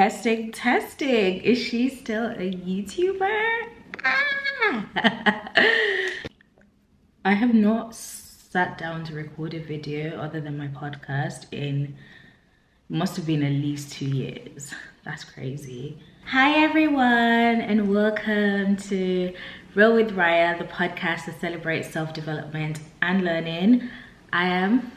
Testing, testing. Is she still a YouTuber? I have not sat down to record a video other than my podcast in, must have been at least 2 years. That's crazy. Hi everyone, and welcome to Real with Raya, the podcast that celebrates self-development and learning. I am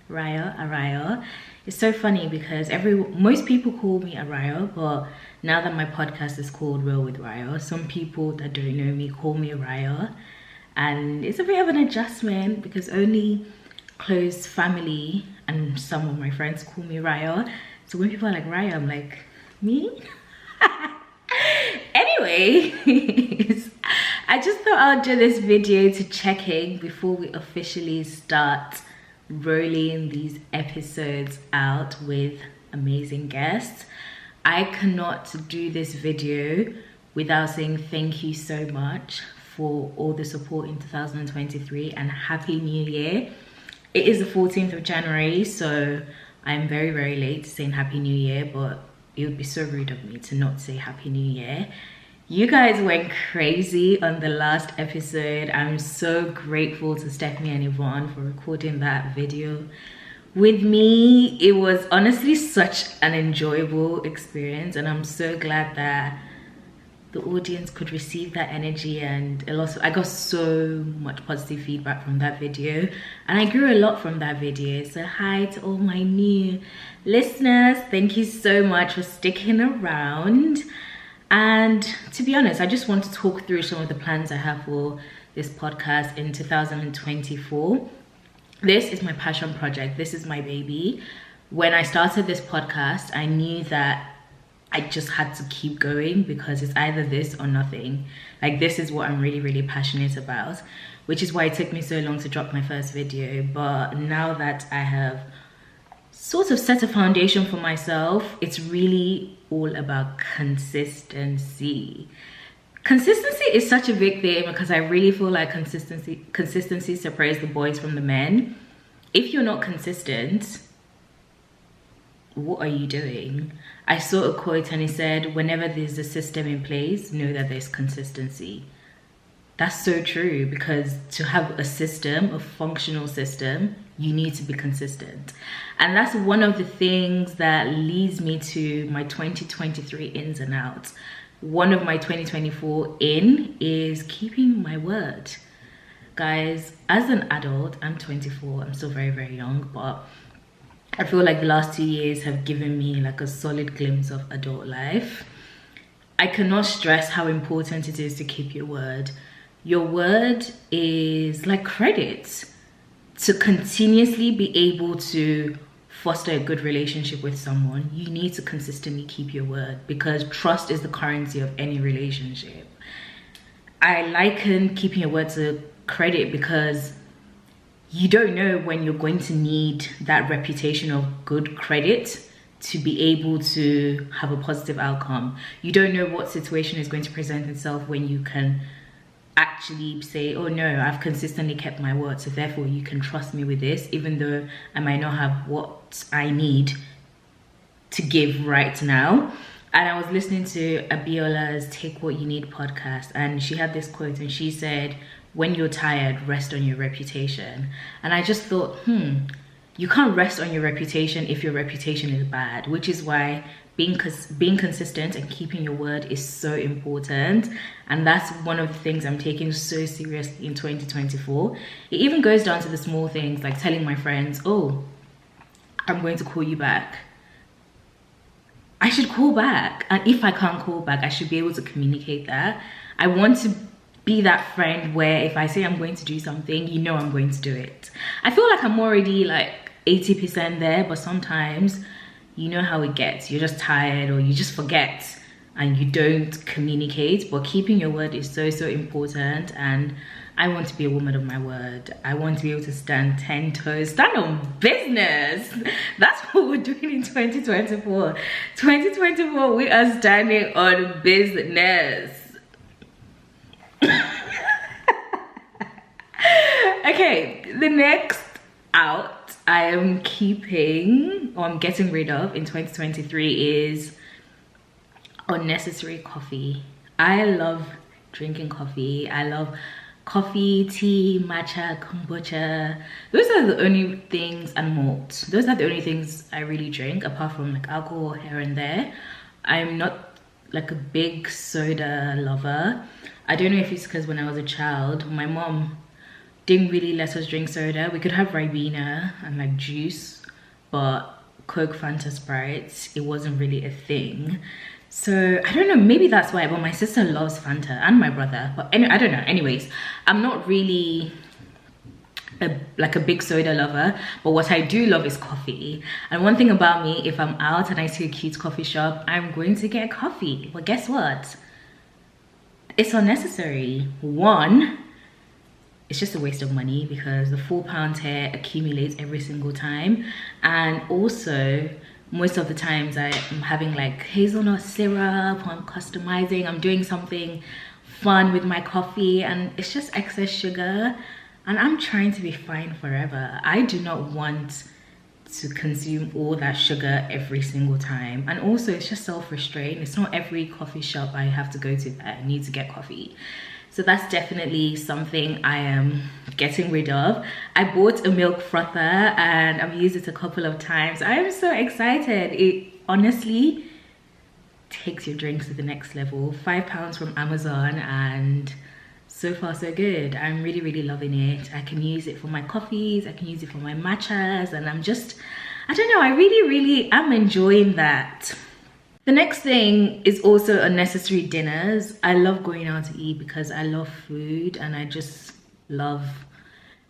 Raya Arayo. It's so funny because most people call me Arayo, but now that my podcast is called Real with Raya, some people that don't know me call me Raya, and it's a bit of an adjustment because only close family and some of my friends call me Raya. So when people are like Raya, I'm like, me? Anyway, I just thought I'll do this video to check in before we officially start rolling these episodes out with amazing guests. I cannot do this video without saying thank you so much for all the support in 2023 and Happy New Year. It is the 14th of January, so I'm very, very late saying Happy New Year, but it would be so rude of me to not say Happy New Year. You guys went crazy on the last episode. I'm so grateful to Stephanie and Yvonne for recording that video with me. It was honestly such an enjoyable experience, and I'm so glad that the audience could receive that energy, and I got so much positive feedback from that video, and I grew a lot from that video. So hi to all my new listeners. Thank you so much for sticking around. And to be honest, I just want to talk through some of the plans I have for this podcast in 2024. This is my passion project. This is my baby. When I started this podcast, I knew that I just had to keep going because it's either this or nothing. Like, this is what I'm really, really passionate about, which is why it took me so long to drop my first video. But now that I have sort of set a foundation for myself, it's really all about consistency. Consistency is such a big thing because I really feel like consistency separates the boys from the men. If you're not consistent, what are you doing? I saw a quote and it said, whenever there's a system in place, know that there's consistency. That's so true, because to have a system, a functional system, you need to be consistent. And that's one of the things that leads me to my 2023 ins and outs. One of my 2024 in is keeping my word. Guys, as an adult, I'm 24, I'm still very, very young, but I feel like the last 2 years have given me like a solid glimpse of adult life. I cannot stress how important it is to keep your word. Your word is like credit. To continuously be able to foster a good relationship with someone, you need to consistently keep your word, because trust is the currency of any relationship. I liken keeping your word to credit because you don't know when you're going to need that reputation of good credit to be able to have a positive outcome. You don't know what situation is going to present itself when you can actually say, oh no, I've consistently kept my word, so therefore you can trust me with this, even though I might not have what I need to give right now. And I was listening to Abiola's Take What You Need podcast, and she had this quote, and she said, when you're tired, rest on your reputation. And I just thought, you can't rest on your reputation if your reputation is bad, which is why being consistent and keeping your word is so important. And that's one of the things I'm taking so seriously in 2024. It even goes down to the small things, like telling my friends, oh, I'm going to call you back. I should call back. And if I can't call back, I should be able to communicate that. I want to be that friend where if I say I'm going to do something, you know I'm going to do it. I feel like I'm already like 80% there, but sometimes you know how it gets. You're just tired or you just forget and you don't communicate. But keeping your word is so, so important. And I want to be a woman of my word. I want to be able to stand 10 toes, stand on business. That's what we're doing in 2024. 2024, we are standing on business. Okay, the next out I am keeping or I'm getting rid of in 2023 is unnecessary coffee. I love drinking coffee. I love coffee, tea, matcha, kombucha. Those are the only things, and malt. Those are the only things I really drink, apart from like alcohol here and there. I'm not like a big soda lover. I don't know if it's because when I was a child, my mom didn't really let us drink soda. We could have Ribena and like juice, but Coke, Fanta, Sprite, it wasn't really a thing. So I don't know, maybe that's why, but my sister loves Fanta and my brother, but I don't know. Anyways, I'm not really like a big soda lover, but what I do love is coffee. And one thing about me, if I'm out and I see a cute coffee shop, I'm going to get coffee. But guess what? It's unnecessary. One, it's just a waste of money because the £4 here accumulates every single time. And also, most of the times I'm having like hazelnut syrup, I'm customizing, I'm doing something fun with my coffee, and it's just excess sugar. And I'm trying to be fine forever. I do not want to consume all that sugar every single time. And also, it's just self-restraint. It's not every coffee shop I have to go to that I need to get coffee. So that's definitely something I am getting rid of. I bought a milk frother and I've used it a couple of times. I'm so excited. It honestly takes your drinks to the next level. £5 from Amazon, and so far so good. I'm really, really loving it. I can use it for my coffees, I can use it for my matchas, and I don't know, I really am enjoying that. The next thing is also unnecessary dinners. I love going out to eat because I love food and I just love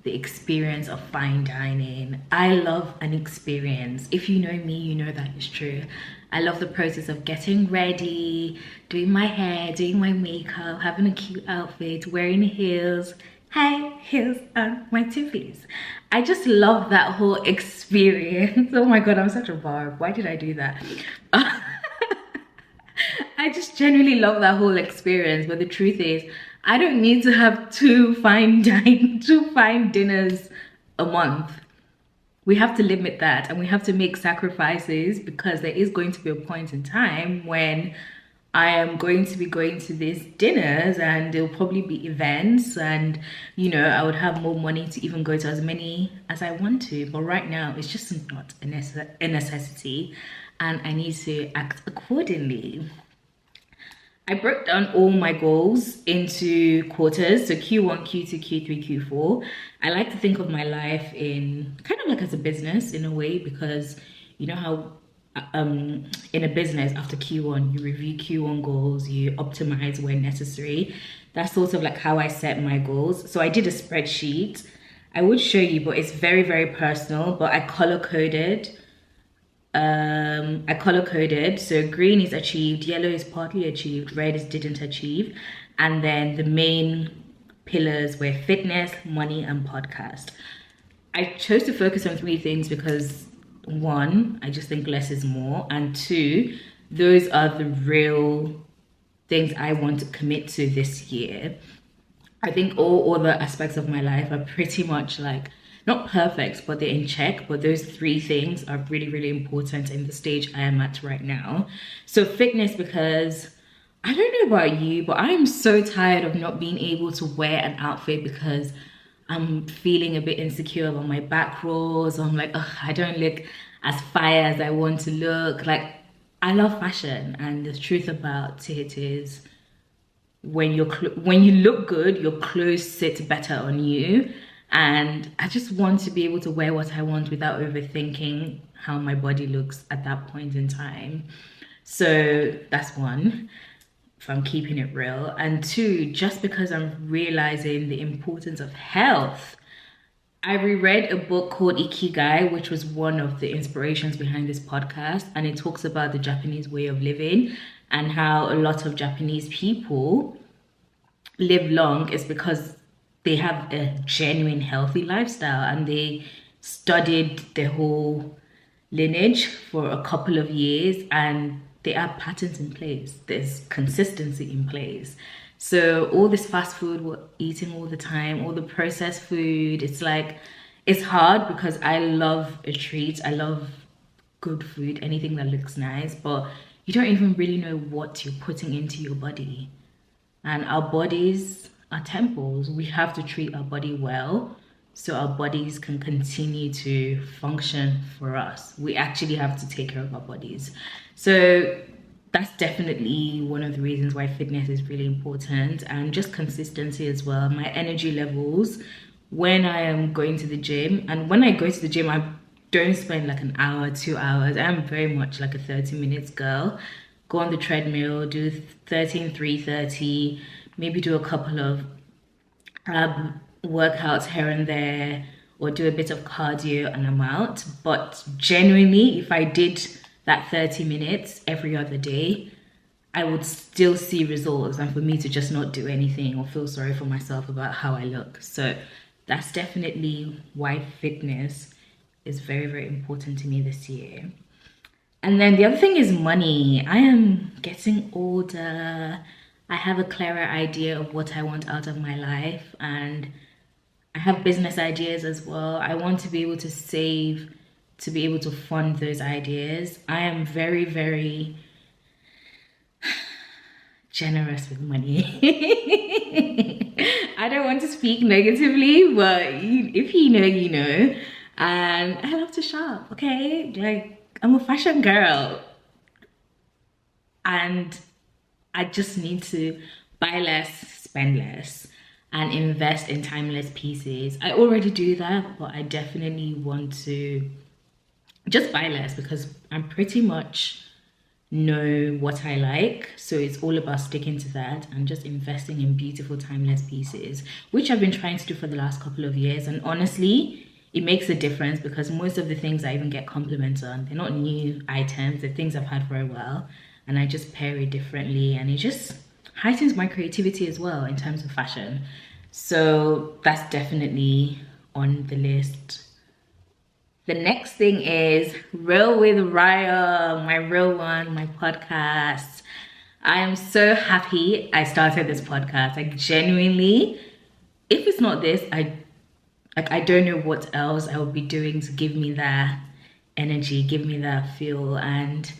the experience of fine dining. I love an experience. If you know me, you know that is true. I love the process of getting ready, doing my hair, doing my makeup, having a cute outfit, wearing heels, high heels on my tippies. I just love that whole experience. Oh my god, I'm such a barb. Why did I do that? I just genuinely love that whole experience, but the truth is, I don't need to have two fine dinners a month. We have to limit that, and we have to make sacrifices, because there is going to be a point in time when I am going to be going to these dinners and there'll probably be events, and you know, I would have more money to even go to as many as I want to. But right now, it's just not a necessity, and I need to act accordingly. I broke down all my goals into quarters, so Q1, Q2, Q3, Q4. I like to think of my life in kind of like as a business in a way, because you know how in a business, after Q1 you review Q1 goals, you optimize where necessary. That's sort of like how I set my goals. So I did a spreadsheet. I would show you, but it's very, very personal. But I color coded. So green is achieved, yellow is partly achieved, red is didn't achieve, and then the main pillars were fitness, money, and podcast. I chose to focus on 3 things because 1, I just think less is more, and 2, those are the real things I want to commit to this year. I think all other aspects of my life are pretty much like not perfect, but they're in check. But those 3 things are really, really important in the stage I am at right now. So fitness, because I don't know about you, but I am so tired of not being able to wear an outfit because I'm feeling a bit insecure about my back rolls. I'm like, ugh, I don't look as fire as I want to look. Like, I love fashion, and the truth about it is, when you look good, your clothes sit better on you. And I just want to be able to wear what I want without overthinking how my body looks at that point in time. So that's 1, if I'm keeping it real. And 2, just because I'm realizing the importance of health. I reread a book called Ikigai, which was one of the inspirations behind this podcast. And it talks about the Japanese way of living and how a lot of Japanese people live long is because they have a genuine healthy lifestyle, and they studied their whole lineage for a couple of years, and there are patterns in place. There's consistency in place. So all this fast food we're eating all the time, all the processed food, it's like, It's hard because I love a treat. I love good food, anything that looks nice, but you don't even really know what you're putting into your body. And our bodies are temples. We have to treat our body well so our bodies can continue to function for us. We actually have to take care of our bodies. So that's definitely one of the reasons why fitness is really important, and just consistency as well. My energy levels when I am going to the gym, and when I go to the gym, I don't spend like an hour, 2 hours. I'm very much like a 30 minutes girl. Go on the treadmill, do 13, 3:30, maybe do a couple of workouts here and there, or do a bit of cardio, and I'm out. But genuinely, if I did that 30 minutes every other day, I would still see results, and for me to just not do anything or feel sorry for myself about how I look. So that's definitely why fitness is very, very important to me this year. And then the other thing is money. I am getting older. I have a clearer idea of what I want out of my life, and I have business ideas as well. I want to be able to save to be able to fund those ideas. I am very, very generous with money. I don't want to speak negatively, but if you know, you know. And I love to shop, okay? Like, I'm a fashion girl. And I just need to buy less, spend less, and invest in timeless pieces. I already do that, but I definitely want to just buy less because I'm pretty much know what I like. So it's all about sticking to that and just investing in beautiful timeless pieces, which I've been trying to do for the last couple of years. And honestly, it makes a difference because most of the things I even get compliments on, they're not new items, they're things I've had for a while, and I just pair it differently, and it just heightens my creativity as well in terms of fashion. So that's definitely on the list. The next thing is Real with Raya, my real one, my podcast. I am so happy I started this podcast. Like, genuinely, if it's not this, I don't know what else I would be doing to give me that energy, give me that feel. And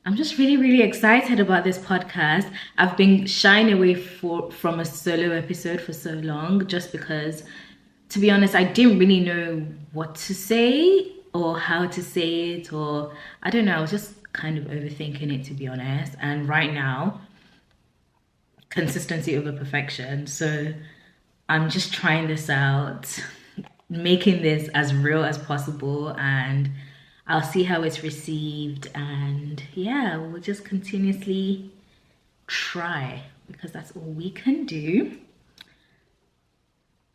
I'm just really, really excited about this podcast. I've been shying away from a solo episode for so long just because, to be honest, I didn't really know what to say or how to say it, or I don't know, I was just kind of overthinking it, to be honest. And right now, consistency over perfection. So I'm just trying this out, making this as real as possible, and I'll see how it's received. And yeah, we'll just continuously try because that's all we can do.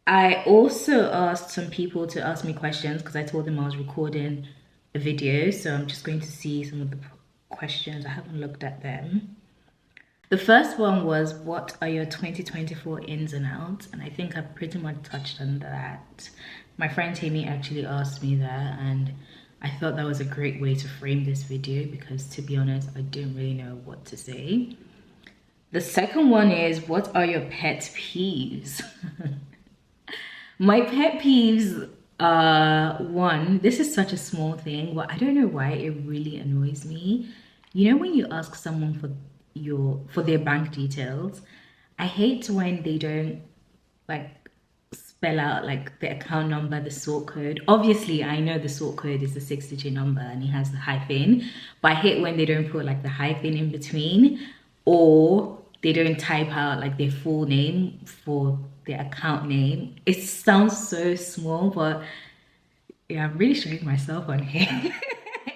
I also asked some people to ask me questions because I told them I was recording a video. So I'm just going to see some of the questions. I haven't looked at them. The first one was, what are your 2024 ins and outs? And I think I've pretty much touched on that. My friend Tammy actually asked me that, and I thought that was a great way to frame this video because, to be honest, I didn't really know what to say. The second one is, what are your pet peeves? My pet peeves are, one, this is such a small thing, but I don't know why it really annoys me. You know, when you ask someone for their bank details, I hate when they don't like spell out like the account number, the sort code. Obviously, I know the sort code is the 6-digit number and it has the hyphen, but I hate when they don't put like the hyphen in between, or they don't type out like their full name for their account name. It sounds so small, but yeah, I'm really showing myself on here.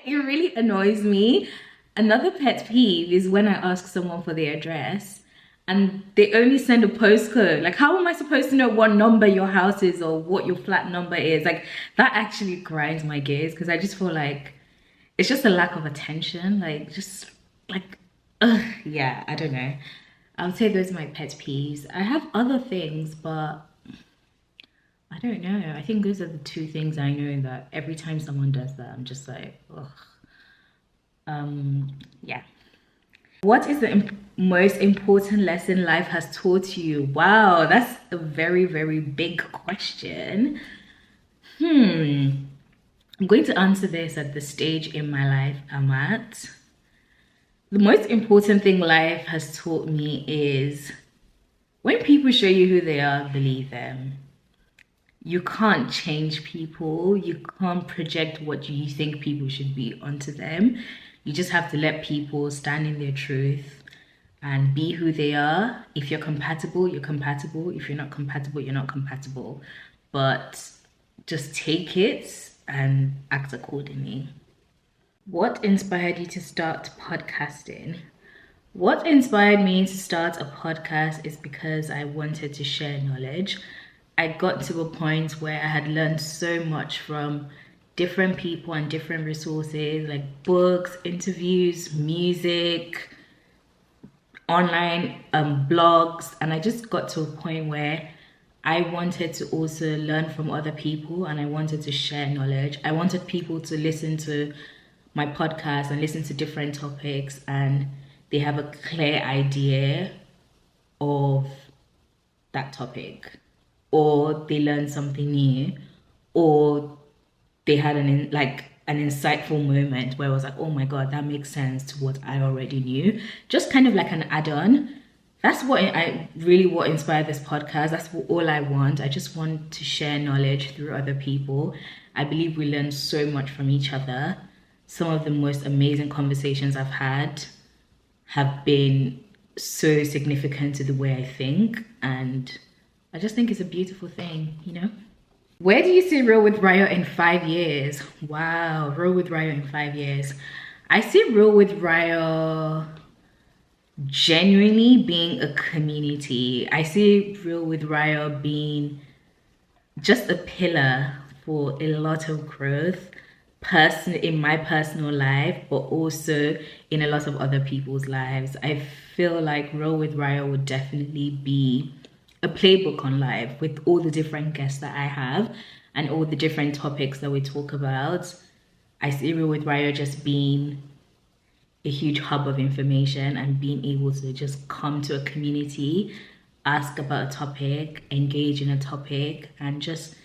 It really annoys me. Another pet peeve is when I ask someone for their address and they only send a postcode. Like, how am I supposed to know what number your house is or what your flat number is? Like, that actually grinds my gears because I just feel like it's just a lack of attention. Like, just like, ugh, yeah, I don't know. I would say those are my pet peeves. I have other things, but I don't know. I think those are the two things I know that every time someone does that, I'm just like, ugh. Yeah. What is the most important lesson life has taught you? Wow, that's a very, very big question. I'm going to answer this at the stage in my life I'm at. The most important thing life has taught me is when people show you who they are, believe them. You can't change people. You can't project what you think people should be onto them. You just have to let people stand in their truth and be who they are. If you're compatible, you're compatible. If you're not compatible, you're not compatible. But just take it and act accordingly. What inspired you to start podcasting? What inspired me to start a podcast is because I wanted to share knowledge. I got to a point where I had learned so much from different people and different resources like books, interviews, music, online blogs, and I just got to a point where I wanted to also learn from other people and I wanted to share knowledge. I wanted people to listen to my podcast and listen to different topics and they have a clear idea of that topic, or they learn something new, or they had an insightful moment where I was like, oh my god, that makes sense to what I already knew. Just kind of like an add-on. That's what inspired this podcast. That's all I want. I just want to share knowledge through other people. I believe we learn so much from each other. Some of the most amazing conversations I've had have been so significant to the way I think, and I just think it's a beautiful thing, you know? Where do you see Real with Rayo in 5 years? Wow, Real with Rayo in 5 years. I see Real with Rayo genuinely being a community. I see Real with Rayo being just a pillar for a lot of growth in my personal life, but also in a lot of other people's lives. I feel like Real with Rayo would definitely be a playbook on life with all the different guests that I have and all the different topics that we talk about. I see Real with Rayo just being a huge hub of information and being able to just come to a community, ask about a topic, engage in a topic, and just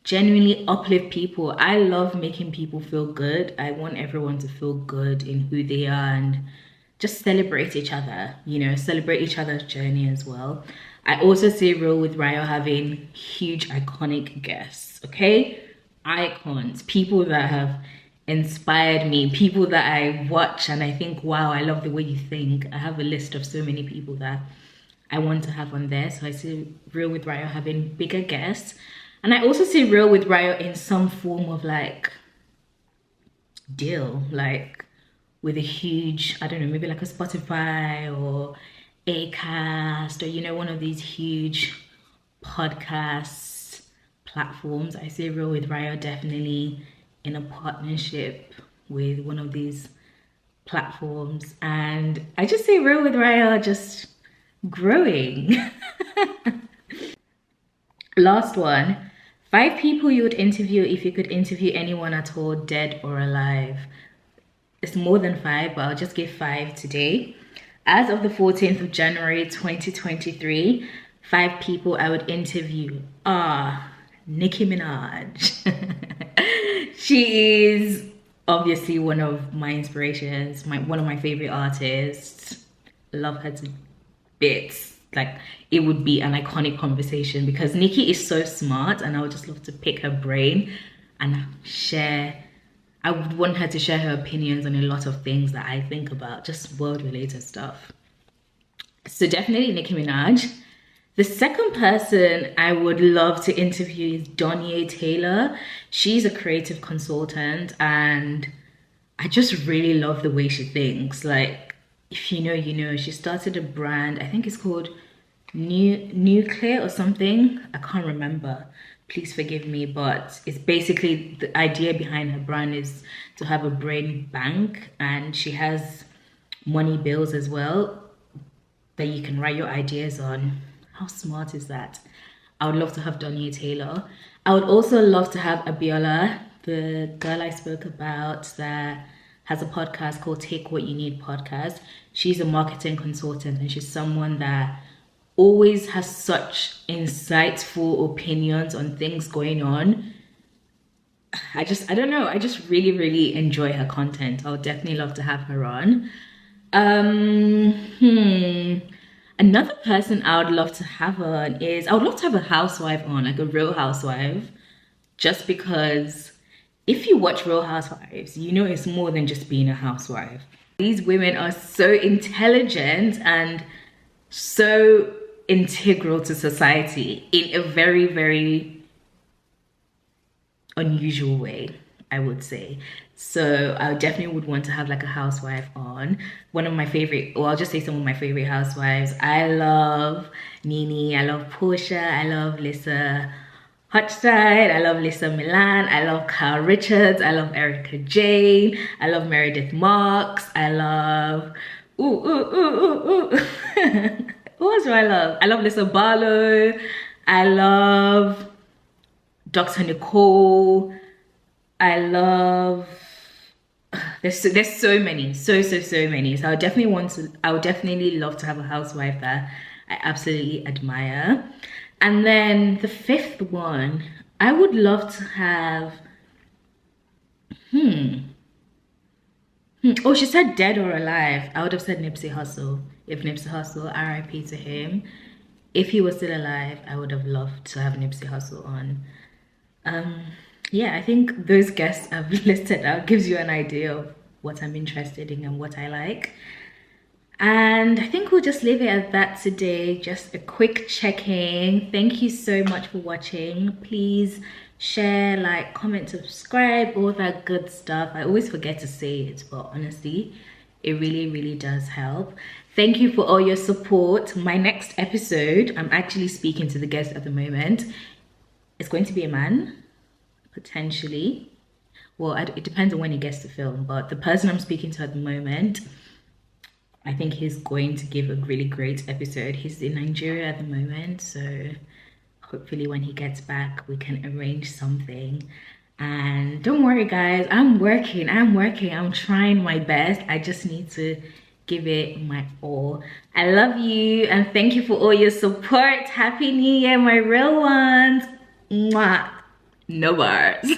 genuinely uplift people. I love making people feel good. I want everyone to feel good in who they are and just celebrate each other, you know, celebrate each other's journey as well. I also see Real with Rayo having huge iconic guests, okay? Icons, people that have inspired me, people that I watch and I think, wow, I love the way you think. I have a list of so many people that I want to have on there. So I see Real with Rayo having bigger guests. And I also see Real with Rayo in some form of like deal, like with a huge, I don't know, maybe like a Spotify or Acast or, you know, one of these huge podcast platforms. I see Real with Rayo definitely in a partnership with one of these platforms. And I just see Real with Rayo just growing. Last one. 5 people you would interview if you could interview anyone at all, dead or alive. It's more than 5, but I'll just give 5 today. As of the 14th of January 2023, 5 people I would interview are Nicki Minaj. She is obviously one of my inspirations, one of my favorite artists. Love her to bits. Like, it would be an iconic conversation because Nicki is so smart and I would just love to pick her brain and share. I would want her to share her opinions on a lot of things that I think about, just world related stuff. So definitely Nicki Minaj. The second person I would love to interview is Donyea Taylor. She's a creative consultant and I just really love the way she thinks. Like, if you know, you know. She started a brand, I think it's called Nuclear or something. I can't remember. Please forgive me, but it's basically the idea behind her brand is to have a brain bank, and she has money bills as well that you can write your ideas on. How smart is that? I would love to have Donyea Taylor. I would also love to have Abiola, the girl I spoke about that has a podcast called Take What You Need podcast. She's a marketing consultant and she's someone that always has such insightful opinions on things going on I don't know, I just really enjoy her content. I'll definitely love to have her on. Another person I would love to have on is, I would love to have a housewife on, like a real housewife, just because if you watch Real Housewives, you know it's more than just being a housewife. These women are so intelligent and so integral to society in a very unusual way, I would say. So I definitely would want to have like a housewife on. One of my favorite, well, I'll just say some of my favorite housewives. I love Nene, I love Portia, I love Lisa Hochstein, I love Lisa Milan, I love Kyle Richards, I love Erica Jane, I love Meredith Marks, I love, Who else do I love? I love Lisa Barlow, I love Dr. Nicole, I love, there's so many, so many. So I would definitely love to have a housewife that I absolutely admire. And then the fifth one, I would love to have, Oh, she said dead or alive. I would have said Nipsey Hussle. If Nipsey Hussle, RIP to him. If he was still alive, I would have loved to have Nipsey Hussle on. Yeah, I think those guests I've listed out gives you an idea of what I'm interested in and what I like. And I think we'll just leave it at that today. Just a quick check-in. Thank you so much for watching. Please share, like, comment, subscribe, all that good stuff. I always forget to say it, but honestly, it really does help. Thank you for all your support. My next episode, I'm actually speaking to the guest at the moment. It's going to be a man, potentially. Well, it depends on when he gets to film, but the person I'm speaking to at the moment, I think he's going to give a really great episode. He's in Nigeria at the moment, so hopefully when he gets back, we can arrange something. And don't worry, guys, I'm working, I'm trying my best. I just need to give it my all. I love you, and thank you for all your support. Happy New Year, my real ones. Mwah. No bars.